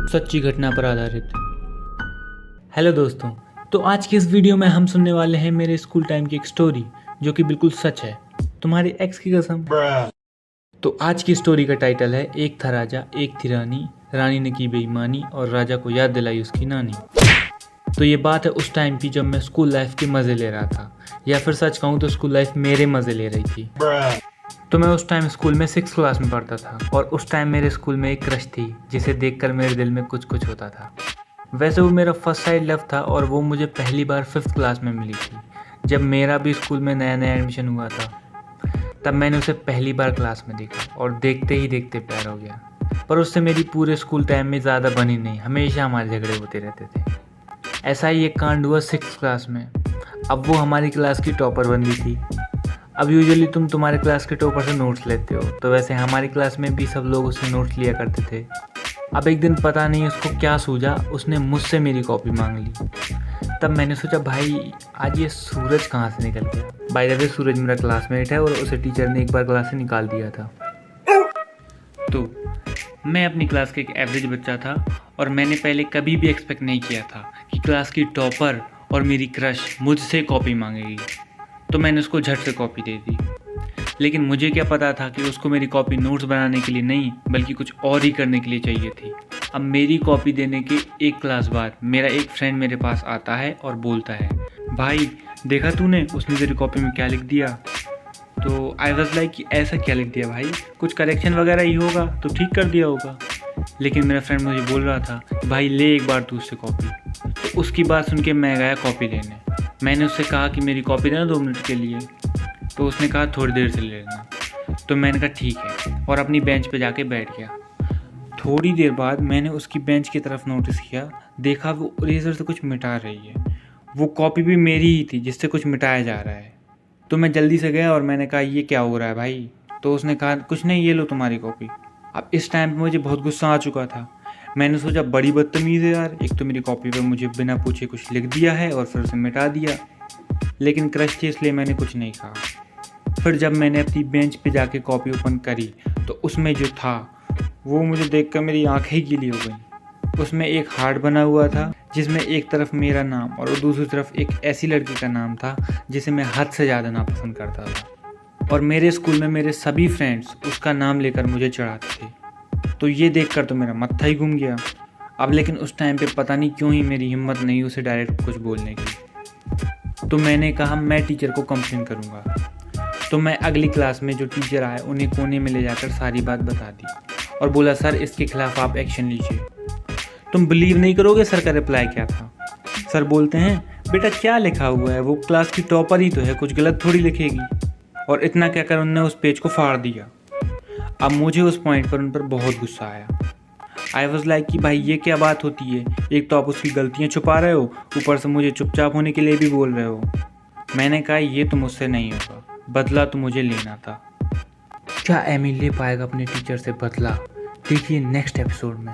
सच्ची घटना पर आधारित। हेलो दोस्तों, तो आज की इस वीडियो में हम सुनने वाले हैं मेरे स्कूल टाइम की एक स्टोरी जो कि बिल्कुल सच है, तुम्हारी एक्स की कसम। तो आज की स्टोरी का टाइटल है एक था राजा एक थी रानी, रानी ने की बेईमानी और राजा को याद दिलाई उसकी नानी। तो ये बात है उस टाइम की जब मैं स्कूल लाइफ के मज़े ले रहा था, या फिर सच कहूँ तो स्कूल लाइफ मेरे मज़े ले रही थी। तो मैं उस टाइम स्कूल में 6th क्लास में पढ़ता था और उस टाइम मेरे स्कूल में एक क्रश थी जिसे देखकर मेरे दिल में कुछ कुछ होता था। वैसे वो मेरा फर्स्ट साइड लव था और वो मुझे पहली बार 5th क्लास में मिली थी, जब मेरा भी स्कूल में नया नया एडमिशन हुआ था। तब मैंने उसे पहली बार क्लास में देखा और देखते ही देखते प्यार हो गया। पर उससे मेरी पूरे स्कूल टाइम में ज़्यादा बनी नहीं, हमेशा हमारे झगड़े होते रहते थे। ऐसा ही एक कांड हुआ 6th क्लास में। अब वो हमारी क्लास की टॉपर बन गई थी। अब यूजुअली तुम तुम्हारे क्लास के टॉपर से नोट्स लेते हो, तो वैसे हमारी क्लास में भी सब लोग उससे नोट्स लिया करते थे। अब एक दिन पता नहीं उसको क्या सूझा, उसने मुझसे मेरी कॉपी मांग ली। तब मैंने सोचा भाई आज ये सूरज कहाँ से निकल गया। बाय द वे सूरज मेरा क्लासमेट है और उसे टीचर ने एक बार क्लास से निकाल दिया था। तो मैं अपनी क्लास का एक एवरेज बच्चा था और मैंने पहले कभी भी एक्सपेक्ट नहीं किया था कि क्लास की टॉपर और मेरी क्रश मुझसे कॉपी मांगेगी। तो मैंने उसको झट से कॉपी दे दी। लेकिन मुझे क्या पता था कि उसको मेरी कॉपी नोट्स बनाने के लिए नहीं बल्कि कुछ और ही करने के लिए चाहिए थी। अब मेरी कॉपी देने के एक क्लास बाद मेरा एक फ्रेंड मेरे पास आता है और बोलता है, भाई देखा तूने उसने तेरी कॉपी में क्या लिख दिया। तो आई वॉज लाइक कि ऐसा क्या लिख दिया भाई, कुछ करेक्शन वगैरह ही होगा तो ठीक कर दिया होगा। लेकिन मेरा फ्रेंड मुझे बोल रहा था भाई ले एक बार तू उससे कॉपी। तो उसकी बात सुन के मैं गया कॉपी लेने। मैंने उससे कहा कि मेरी कॉपी देना 2 मिनट के लिए। तो उसने कहा थोड़ी देर से ले लेना। तो मैंने कहा ठीक है और अपनी बेंच पे जाके बैठ गया। थोड़ी देर बाद मैंने उसकी बेंच की तरफ नोटिस किया, देखा वो इरेजर से कुछ मिटा रही है। वो कॉपी भी मेरी ही थी जिससे कुछ मिटाया जा रहा है। तो मैं जल्दी से गया और मैंने कहा ये क्या हो रहा है भाई। तो उसने कहा कुछ नहीं, ये लो तुम्हारी कॉपी। अब इस टाइम पे मुझे बहुत गुस्सा आ चुका था। मैंने सोचा बड़ी बदतमीज़ है यार, एक तो मेरी कॉपी पे मुझे बिना पूछे कुछ लिख दिया है और फिर उसे मिटा दिया। लेकिन क्रश थी इसलिए मैंने कुछ नहीं कहा। फिर जब मैंने अपनी बेंच पे जाके कॉपी ओपन करी तो उसमें जो था वो मुझे देखकर मेरी आंखें ही गीली हो गई। उसमें एक हार्ट बना हुआ था जिसमें एक तरफ मेरा नाम और दूसरी तरफ एक ऐसी लड़की का नाम था जिसे मैं हद से ज़्यादा नापसंद करता था। और मेरे स्कूल में मेरे सभी फ्रेंड्स उसका नाम लेकर मुझे चढ़ाते थे। तो ये देखकर तो मेरा मत्था ही घूम गया। अब लेकिन उस टाइम पे पता नहीं क्यों ही मेरी हिम्मत नहीं उसे डायरेक्ट कुछ बोलने की। तो मैंने कहा मैं टीचर को कंप्लेन करूँगा। तो मैं अगली क्लास में जो टीचर आए उन्हें कोने में ले जाकर सारी बात बता दी और बोला सर इसके खिलाफ आप एक्शन लीजिए। तुम बिलीव नहीं करोगे सर का रिप्लाई क्या था। सर बोलते हैं बेटा क्या लिखा हुआ है, वो क्लास की टॉपर ही तो है, कुछ गलत थोड़ी लिखेगी। और इतना कहकर उन्होंने उस पेज को फाड़ दिया। अब मुझे उस पॉइंट पर उन पर बहुत गुस्सा आया। आई वॉज लाइक कि भाई ये क्या बात होती है, एक तो आप उसकी गलतियाँ छुपा रहे हो, ऊपर से मुझे चुपचाप होने के लिए भी बोल रहे हो। मैंने कहा ये तो मुझसे नहीं होगा, बदला तो मुझे लेना था। क्या एमी ले पाएगा अपने टीचर से बदला, देखिए नेक्स्ट एपिसोड में।